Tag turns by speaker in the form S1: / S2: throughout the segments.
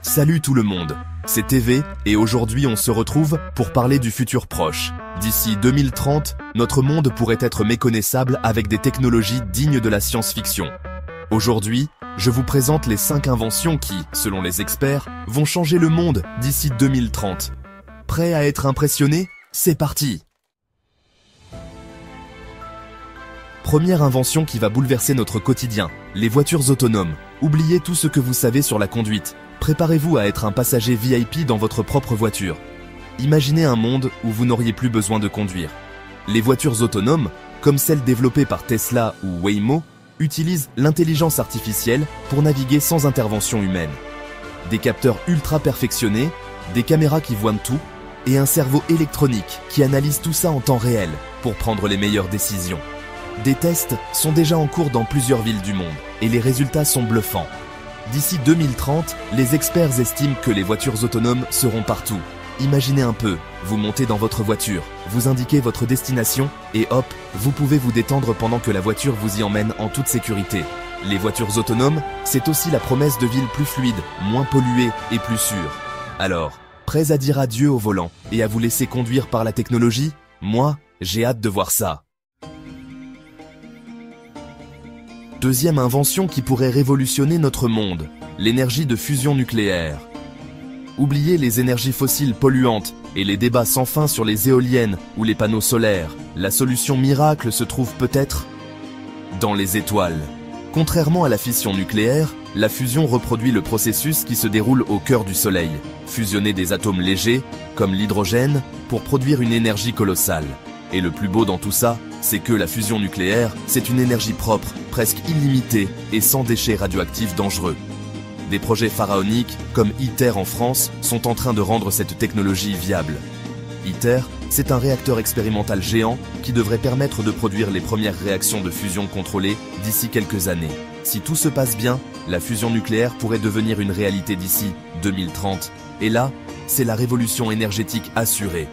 S1: Salut tout le monde, c'est TV et aujourd'hui on se retrouve pour parler du futur proche. D'ici 2030, notre monde pourrait être méconnaissable avec des technologies dignes de la science-fiction. Aujourd'hui, je vous présente les 5 inventions qui, selon les experts, vont changer le monde d'ici 2030. Prêt à être impressionné? C'est parti! Première invention qui va bouleverser notre quotidien, les voitures autonomes. Oubliez tout ce que vous savez sur la conduite. Préparez-vous à être un passager VIP dans votre propre voiture. Imaginez un monde où vous n'auriez plus besoin de conduire. Les voitures autonomes, comme celles développées par Tesla ou Waymo, utilisent l'intelligence artificielle pour naviguer sans intervention humaine. Des capteurs ultra perfectionnés, des caméras qui voient tout, et un cerveau électronique qui analyse tout ça en temps réel pour prendre les meilleures décisions. Des tests sont déjà en cours dans plusieurs villes du monde, et les résultats sont bluffants. D'ici 2030, les experts estiment que les voitures autonomes seront partout. Imaginez un peu, vous montez dans votre voiture, vous indiquez votre destination et hop, vous pouvez vous détendre pendant que la voiture vous y emmène en toute sécurité. Les voitures autonomes, c'est aussi la promesse de villes plus fluides, moins polluées et plus sûres. Alors, prêts à dire adieu au volant et à vous laisser conduire par la technologie? Moi, j'ai hâte de voir ça. Deuxième invention qui pourrait révolutionner notre monde, l'énergie de fusion nucléaire. Oubliez les énergies fossiles polluantes et les débats sans fin sur les éoliennes ou les panneaux solaires. La solution miracle se trouve peut-être dans les étoiles. Contrairement à la fission nucléaire, la fusion reproduit le processus qui se déroule au cœur du Soleil. Fusionner des atomes légers, comme l'hydrogène, pour produire une énergie colossale. Et le plus beau dans tout ça, c'est que la fusion nucléaire, c'est une énergie propre, presque illimitée et sans déchets radioactifs dangereux. Des projets pharaoniques, comme ITER en France, sont en train de rendre cette technologie viable. ITER, c'est un réacteur expérimental géant qui devrait permettre de produire les premières réactions de fusion contrôlées d'ici quelques années. Si tout se passe bien, la fusion nucléaire pourrait devenir une réalité d'ici 2030. Et là, c'est la révolution énergétique assurée.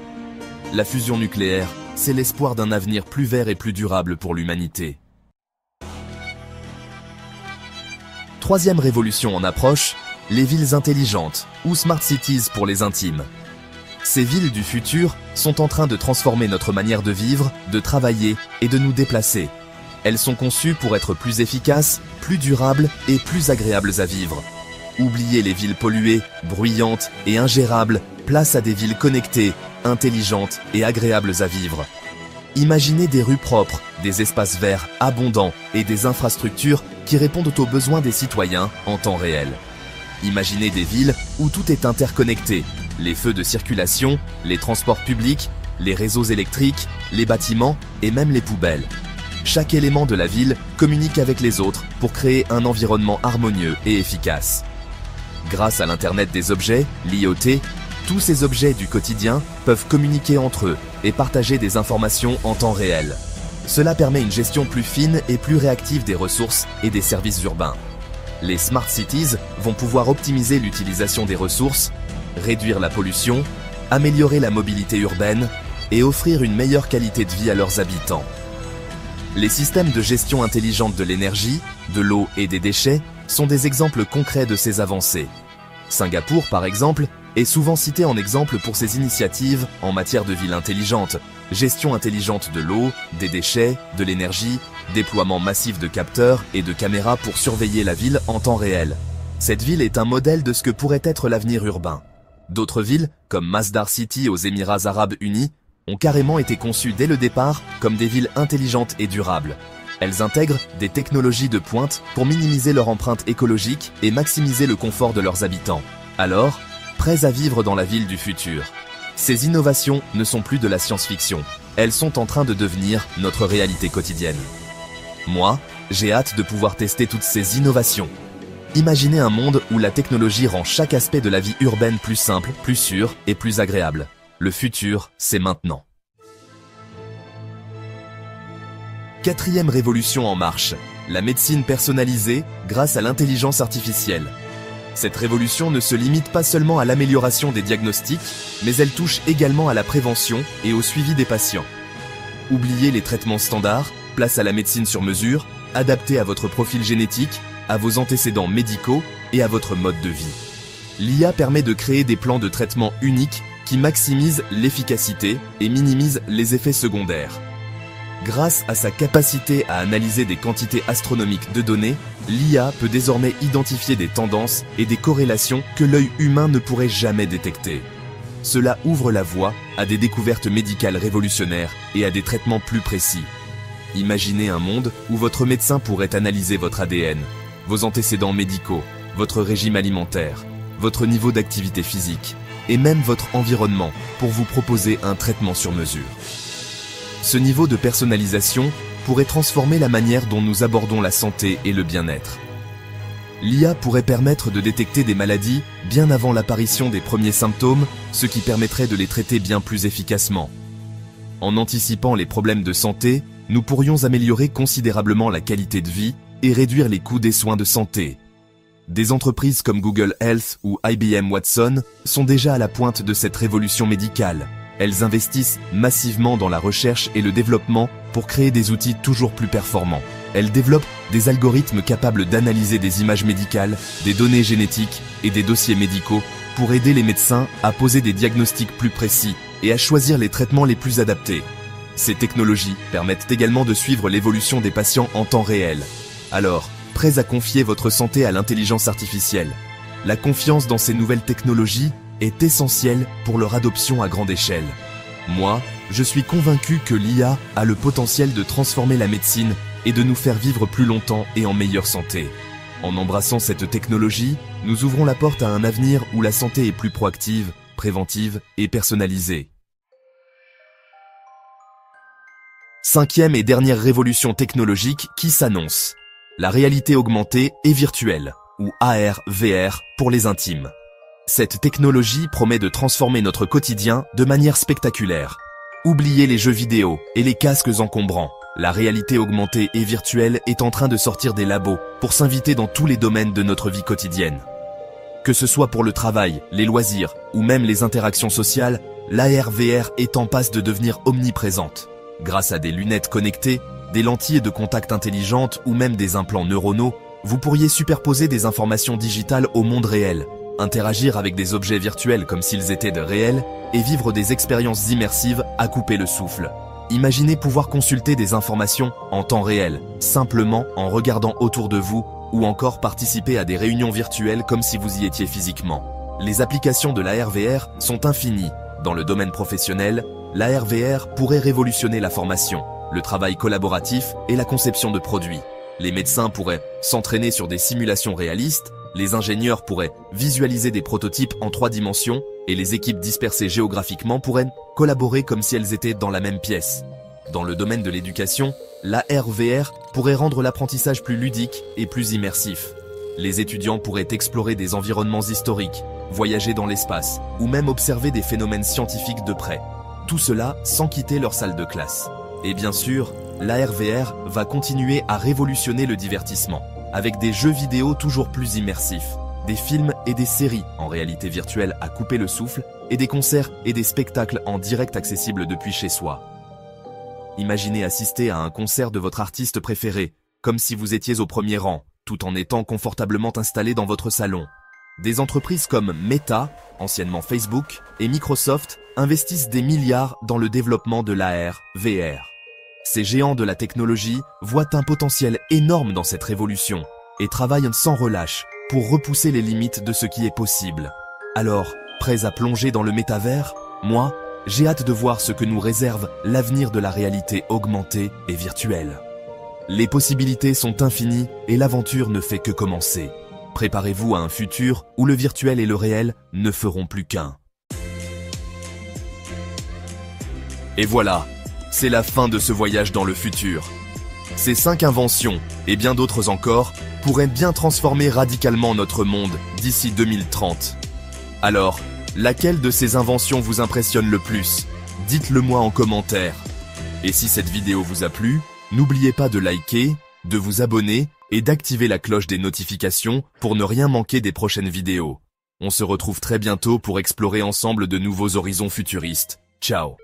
S1: La fusion nucléaire, c'est l'espoir d'un avenir plus vert et plus durable pour l'humanité. Troisième révolution en approche, les villes intelligentes, ou Smart Cities pour les intimes. Ces villes du futur sont en train de transformer notre manière de vivre, de travailler et de nous déplacer. Elles sont conçues pour être plus efficaces, plus durables et plus agréables à vivre. Oubliez les villes polluées, bruyantes et ingérables, place à des villes connectées, intelligentes et agréables à vivre. Imaginez des rues propres, des espaces verts abondants et des infrastructures qui répondent aux besoins des citoyens en temps réel. Imaginez des villes où tout est interconnecté, les feux de circulation, les transports publics, les réseaux électriques, les bâtiments et même les poubelles. Chaque élément de la ville communique avec les autres pour créer un environnement harmonieux et efficace. Grâce à l'Internet des objets, l'IoT, tous ces objets du quotidien peuvent communiquer entre eux et partager des informations en temps réel. Cela permet une gestion plus fine et plus réactive des ressources et des services urbains. Les Smart Cities vont pouvoir optimiser l'utilisation des ressources, réduire la pollution, améliorer la mobilité urbaine et offrir une meilleure qualité de vie à leurs habitants. Les systèmes de gestion intelligente de l'énergie, de l'eau et des déchets sont des exemples concrets de ces avancées. Singapour, par exemple, est souvent cité en exemple pour ses initiatives en matière de ville intelligente, gestion intelligente de l'eau, des déchets, de l'énergie, déploiement massif de capteurs et de caméras pour surveiller la ville en temps réel. Cette ville est un modèle de ce que pourrait être l'avenir urbain. D'autres villes, comme Masdar City aux Émirats Arabes Unis, ont carrément été conçues dès le départ comme des villes intelligentes et durables. Elles intègrent des technologies de pointe pour minimiser leur empreinte écologique et maximiser le confort de leurs habitants. Alors, prêts à vivre dans la ville du futur. Ces innovations ne sont plus de la science-fiction. Elles sont en train de devenir notre réalité quotidienne. Moi, j'ai hâte de pouvoir tester toutes ces innovations. Imaginez un monde où la technologie rend chaque aspect de la vie urbaine plus simple, plus sûr et plus agréable. Le futur, c'est maintenant. Quatrième révolution en marche, la médecine personnalisée grâce à l'intelligence artificielle. Cette révolution ne se limite pas seulement à l'amélioration des diagnostics, mais elle touche également à la prévention et au suivi des patients. Oubliez les traitements standards, place à la médecine sur mesure, adaptée à votre profil génétique, à vos antécédents médicaux et à votre mode de vie. l'IA permet de créer des plans de traitement uniques qui maximisent l'efficacité et minimisent les effets secondaires. Grâce à sa capacité à analyser des quantités astronomiques de données, l'IA peut désormais identifier des tendances et des corrélations que l'œil humain ne pourrait jamais détecter. Cela ouvre la voie à des découvertes médicales révolutionnaires et à des traitements plus précis. Imaginez un monde où votre médecin pourrait analyser votre ADN, vos antécédents médicaux, votre régime alimentaire, votre niveau d'activité physique et même votre environnement pour vous proposer un traitement sur mesure. Ce niveau de personnalisation pourrait transformer la manière dont nous abordons la santé et le bien-être. L'IA pourrait permettre de détecter des maladies bien avant l'apparition des premiers symptômes, ce qui permettrait de les traiter bien plus efficacement. En anticipant les problèmes de santé, nous pourrions améliorer considérablement la qualité de vie et réduire les coûts des soins de santé. Des entreprises comme Google Health ou IBM Watson sont déjà à la pointe de cette révolution médicale. Elles investissent massivement dans la recherche et le développement pour créer des outils toujours plus performants. Elles développent des algorithmes capables d'analyser des images médicales, des données génétiques et des dossiers médicaux pour aider les médecins à poser des diagnostics plus précis et à choisir les traitements les plus adaptés. Ces technologies permettent également de suivre l'évolution des patients en temps réel. Alors, prêts à confier votre santé à l'intelligence artificielle? La confiance dans ces nouvelles technologies est essentielle pour leur adoption à grande échelle. Moi, je suis convaincu que l'IA a le potentiel de transformer la médecine et de nous faire vivre plus longtemps et en meilleure santé. En embrassant cette technologie, nous ouvrons la porte à un avenir où la santé est plus proactive, préventive et personnalisée. Cinquième et dernière révolution technologique qui s'annonce. La réalité augmentée et virtuelle, ou AR/VR pour les intimes. Cette technologie promet de transformer notre quotidien de manière spectaculaire. Oubliez les jeux vidéo et les casques encombrants. La réalité augmentée et virtuelle est en train de sortir des labos pour s'inviter dans tous les domaines de notre vie quotidienne. Que ce soit pour le travail, les loisirs ou même les interactions sociales, l'AR/VR est en passe de devenir omniprésente. Grâce à des lunettes connectées, des lentilles de contact intelligentes ou même des implants neuronaux, vous pourriez superposer des informations digitales au monde réel, interagir avec des objets virtuels comme s'ils étaient de réels et vivre des expériences immersives à couper le souffle. Imaginez pouvoir consulter des informations en temps réel, simplement en regardant autour de vous ou encore participer à des réunions virtuelles comme si vous y étiez physiquement. Les applications de l'AR/VR sont infinies. Dans le domaine professionnel, l'AR/VR pourrait révolutionner la formation, le travail collaboratif et la conception de produits. Les médecins pourraient s'entraîner sur des simulations réalistes, les ingénieurs pourraient visualiser des prototypes en 3 dimensions et les équipes dispersées géographiquement pourraient collaborer comme si elles étaient dans la même pièce. Dans le domaine de l'éducation, l'AR/VR pourrait rendre l'apprentissage plus ludique et plus immersif. Les étudiants pourraient explorer des environnements historiques, voyager dans l'espace ou même observer des phénomènes scientifiques de près. Tout cela sans quitter leur salle de classe. Et bien sûr, l'AR/VR va continuer à révolutionner le divertissement, avec des jeux vidéo toujours plus immersifs, des films et des séries en réalité virtuelle à couper le souffle, et des concerts et des spectacles en direct accessibles depuis chez soi. Imaginez assister à un concert de votre artiste préféré, comme si vous étiez au premier rang, tout en étant confortablement installé dans votre salon. Des entreprises comme Meta, anciennement Facebook, et Microsoft investissent des milliards dans le développement de l'AR/VR. Ces géants de la technologie voient un potentiel énorme dans cette révolution et travaillent sans relâche pour repousser les limites de ce qui est possible. Alors, prêts à plonger dans le métavers? Moi, j'ai hâte de voir ce que nous réserve l'avenir de la réalité augmentée et virtuelle. Les possibilités sont infinies et l'aventure ne fait que commencer. Préparez-vous à un futur où le virtuel et le réel ne feront plus qu'un. Et voilà, c'est la fin de ce voyage dans le futur. Ces 5 inventions, et bien d'autres encore, pourraient bien transformer radicalement notre monde d'ici 2030. Alors, laquelle de ces inventions vous impressionne le plus? Dites-le moi en commentaire. Et si cette vidéo vous a plu, n'oubliez pas de liker, de vous abonner et d'activer la cloche des notifications pour ne rien manquer des prochaines vidéos. On se retrouve très bientôt pour explorer ensemble de nouveaux horizons futuristes. Ciao!